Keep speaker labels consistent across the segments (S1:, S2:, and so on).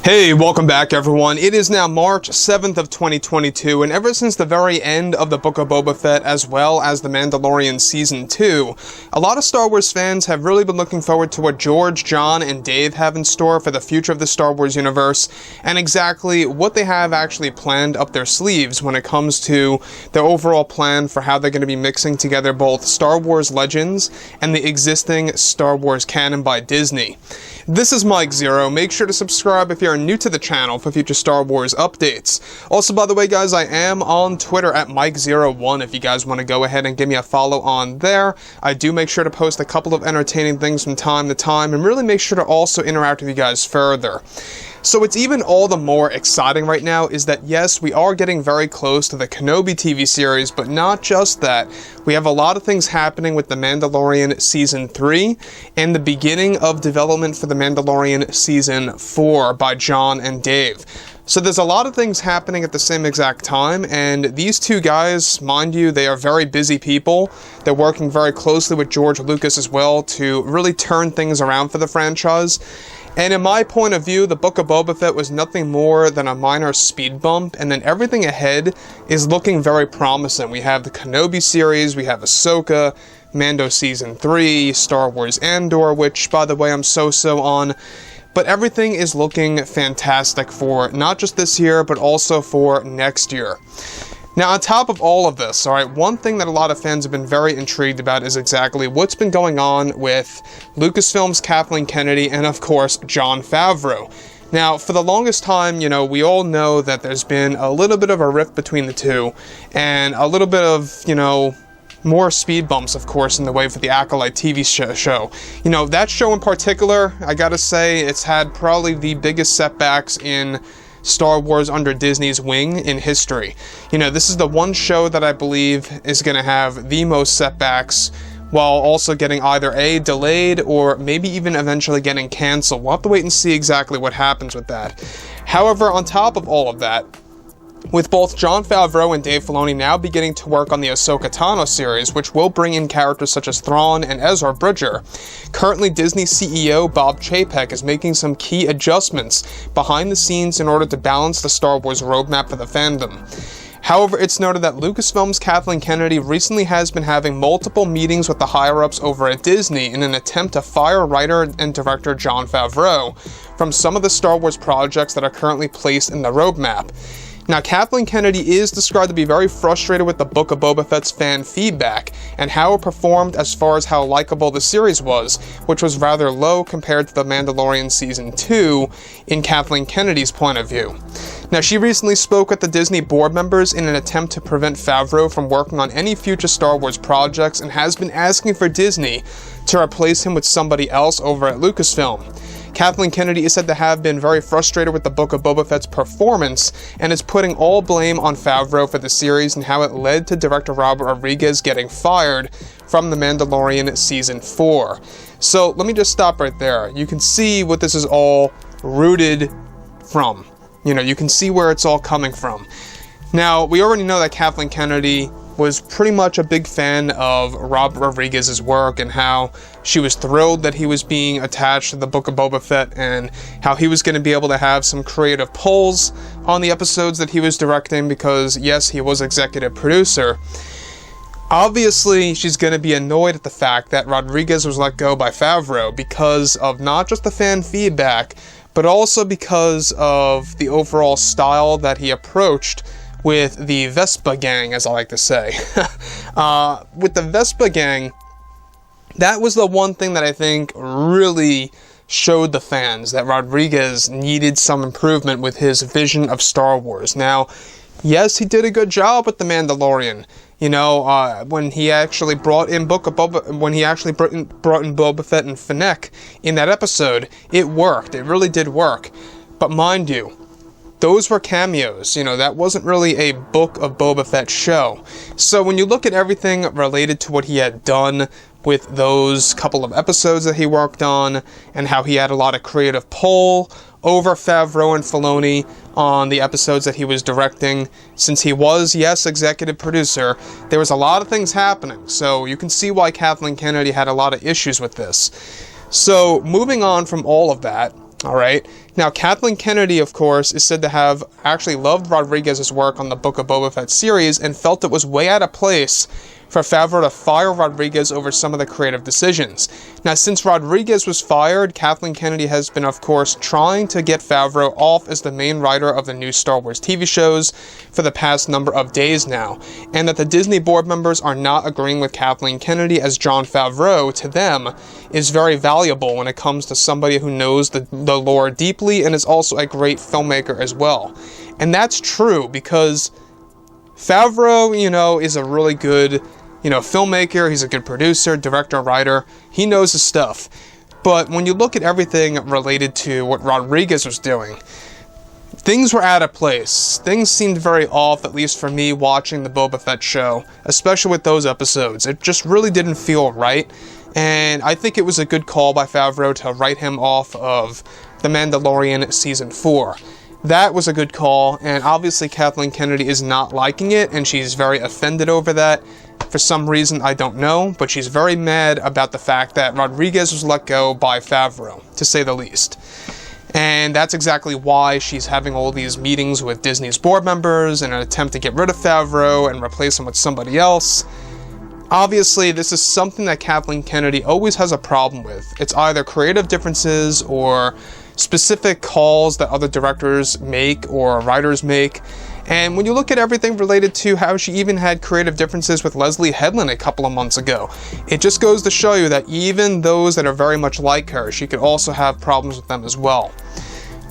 S1: Hey, welcome back everyone. It is now March 7th of 2022, and ever since the very end of the Book of Boba Fett as well as The Mandalorian Season 2, a lot of Star Wars fans have really been looking forward to what George, Jon, and Dave have in store for the future of the Star Wars universe, and exactly what they have actually planned up their sleeves when it comes to their overall plan for how they're going to be mixing together both Star Wars Legends and the existing Star Wars canon by Disney. This is Mike Zero. Make sure to subscribe if you're new to the channel for future Star Wars updates. Also, by the way, guys, I am on Twitter at Mike01 if you guys want to go ahead and give me a follow on there. I do make sure to post a couple of entertaining things from time to time and really make sure to also interact with you guys further. So what's even all the more exciting right now is that yes, we are getting very close to the Kenobi TV series, but not just that. We have a lot of things happening with The Mandalorian Season 3 and the beginning of development for The Mandalorian Season 4 by Jon and Dave. So there's a lot of things happening at the same exact time, and these two guys, mind you, they are very busy people. They're working very closely with George Lucas as well to really turn things around for the franchise. And in my point of view, the Book of Boba Fett was nothing more than a minor speed bump, and then everything ahead is looking very promising. We have the Kenobi series, we have Ahsoka, Mando Season 3, Star Wars Andor, which, by the way, I'm so on. But everything is looking fantastic for not just this year, but also for next year. Now, on top of all of this, alright, one thing that a lot of fans have been very intrigued about is exactly what's been going on with Lucasfilm's Kathleen Kennedy and, of course, Jon Favreau. Now, for the longest time, you know, we all know that there's been a little bit of a rift between the two, and a little bit of, you know, more speed bumps, of course, in the way for the Acolyte TV show. You know, that show in particular, I gotta say, it's had probably the biggest setbacks in Star Wars under Disney's wing in history. You know, this is the one show that I believe is going to have the most setbacks, while also getting either A, delayed, or maybe even eventually getting canceled. We'll have to wait and see exactly what happens with that. However, on top of all of that, with both Jon Favreau and Dave Filoni now beginning to work on the Ahsoka Tano series, which will bring in characters such as Thrawn and Ezra Bridger, currently Disney CEO Bob Chapek is making some key adjustments behind the scenes in order to balance the Star Wars roadmap for the fandom. However, it's noted that Lucasfilm's Kathleen Kennedy recently has been having multiple meetings with the higher-ups over at Disney in an attempt to fire writer and director Jon Favreau from some of the Star Wars projects that are currently placed in the roadmap. Now, Kathleen Kennedy is described to be very frustrated with the Book of Boba Fett's fan feedback and how it performed as far as how likable the series was, which was rather low compared to The Mandalorian Season 2 in Kathleen Kennedy's point of view. Now, she recently spoke with the Disney board members in an attempt to prevent Favreau from working on any future Star Wars projects and has been asking for Disney to replace him with somebody else over at Lucasfilm. Kathleen Kennedy is said to have been very frustrated with the Book of Boba Fett's performance and is putting all blame on Favreau for the series and how it led to director Robert Rodriguez getting fired from The Mandalorian Season 4. So let me just stop right there. You can see what this is all rooted from. You know, you can see where it's all coming from. Now, we already know that Kathleen Kennedy was pretty much a big fan of Robert Rodriguez's work and how she was thrilled that he was being attached to the Book of Boba Fett and how he was going to be able to have some creative pulls on the episodes that he was directing because, yes, he was executive producer. Obviously, she's going to be annoyed at the fact that Rodriguez was let go by Favreau because of not just the fan feedback, but also because of the overall style that he approached with the Vespa gang, as I like to say. With the Vespa gang, that was the one thing that I think really showed the fans that Rodriguez needed some improvement with his vision of Star Wars. Now, yes, he did a good job with The Mandalorian. You know, when he actually brought in brought in Boba Fett and Fennec in that episode, it worked. It really did work. But mind you, those were cameos. You know, that wasn't really a Book of Boba Fett show. So when you look at everything related to what he had done with those couple of episodes that he worked on, and how he had a lot of creative pull over Favreau and Filoni on the episodes that he was directing, since he was, yes, executive producer, there was a lot of things happening. So you can see why Kathleen Kennedy had a lot of issues with this. So moving on from all of that, Alright, now Kathleen Kennedy, of course, is said to have actually loved Rodriguez's work on the Book of Boba Fett series and felt it was way out of place for Favreau to fire Rodriguez over some of the creative decisions. Now, since Rodriguez was fired, Kathleen Kennedy has been, of course, trying to get Favreau off as the main writer of the new Star Wars TV shows for the past number of days now, and that the Disney board members are not agreeing with Kathleen Kennedy, as Jon Favreau, to them, is very valuable when it comes to somebody who knows the lore deeply and is also a great filmmaker as well. And that's true, because Favreau, is a really good, filmmaker. He's a good producer, director, writer. He knows his stuff. But when you look at everything related to what Rodriguez was doing, things were out of place. Things seemed very off, at least for me watching the Boba Fett show, especially with those episodes. It just really didn't feel right. And I think it was a good call by Favreau to write him off of The Mandalorian Season 4. That was a good call, and obviously Kathleen Kennedy is not liking it, and she's very offended over that. For some reason, I don't know, but she's very mad about the fact that Rodriguez was let go by Favreau, to say the least. And that's exactly why she's having all these meetings with Disney's board members in an attempt to get rid of Favreau and replace him with somebody else. Obviously, this is something that Kathleen Kennedy always has a problem with. It's either creative differences or specific calls that other directors make or writers make. And when you look at everything related to how she even had creative differences with Leslie Headland a couple of months ago, it just goes to show you that even those that are very much like her, she could also have problems with them as well.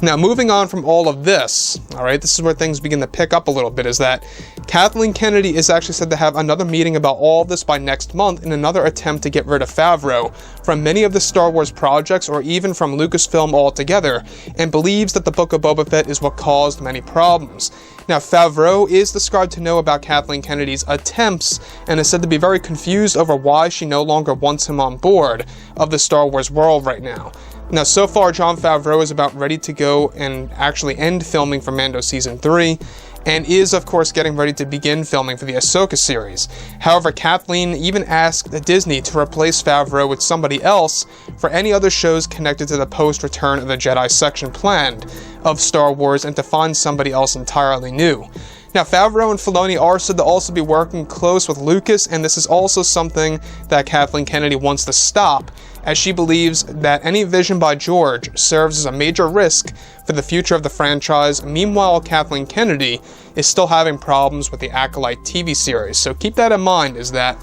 S1: Now, moving on from all of this, alright, this is where things begin to pick up a little bit, is that Kathleen Kennedy is actually said to have another meeting about all of this by next month in another attempt to get rid of Favreau from many of the Star Wars projects or even from Lucasfilm altogether, and believes that the Book of Boba Fett is what caused many problems. Now, Favreau is described to know about Kathleen Kennedy's attempts and is said to be very confused over why she no longer wants him on board of the Star Wars world right now. Now, so far, Jon Favreau is about ready to go and actually end filming for Mando Season 3, and is, of course, getting ready to begin filming for the Ahsoka series. However, Kathleen even asked Disney to replace Favreau with somebody else for any other shows connected to the post-Return of the Jedi section planned of Star Wars, and to find somebody else entirely new. Now, Favreau and Filoni are said to also be working close with Lucas, and this is also something that Kathleen Kennedy wants to stop, as she believes that any vision by George serves as a major risk for the future of the franchise. Meanwhile, Kathleen Kennedy is still having problems with the Acolyte TV series. So keep that in mind, is that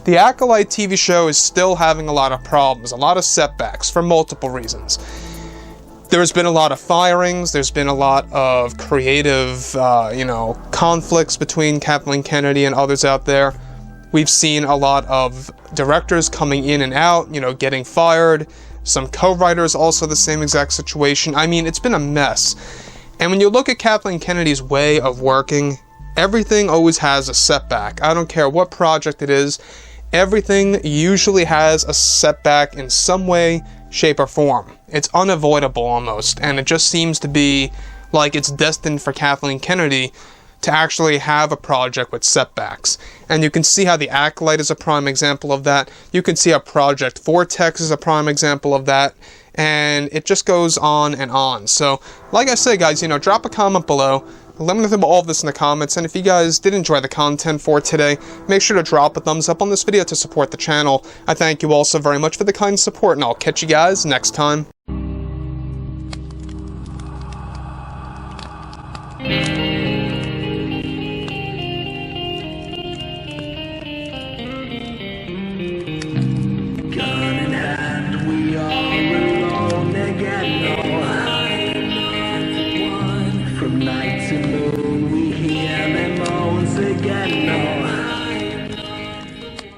S1: the Acolyte TV show is still having a lot of problems, a lot of setbacks for multiple reasons. There's been a lot of firings, there's been a lot of creative, conflicts between Kathleen Kennedy and others out there. We've seen a lot of directors coming in and out, getting fired. Some co-writers also the same exact situation. I mean, it's been a mess. And when you look at Kathleen Kennedy's way of working, everything always has a setback. I don't care what project it is. Everything usually has a setback in some way, shape, or form. It's unavoidable almost, and it just seems to be like it's destined for Kathleen Kennedy to actually have a project with setbacks. And you can see how The Acolyte is a prime example of that. You can see how Project Vortex is a prime example of that. And it just goes on and on. So, like I say, guys, drop a comment below. Let me know about all of this in the comments, and if you guys did enjoy the content for today, make sure to drop a thumbs up on this video to support the channel. I thank you all so very much for the kind support, and I'll catch you guys next time.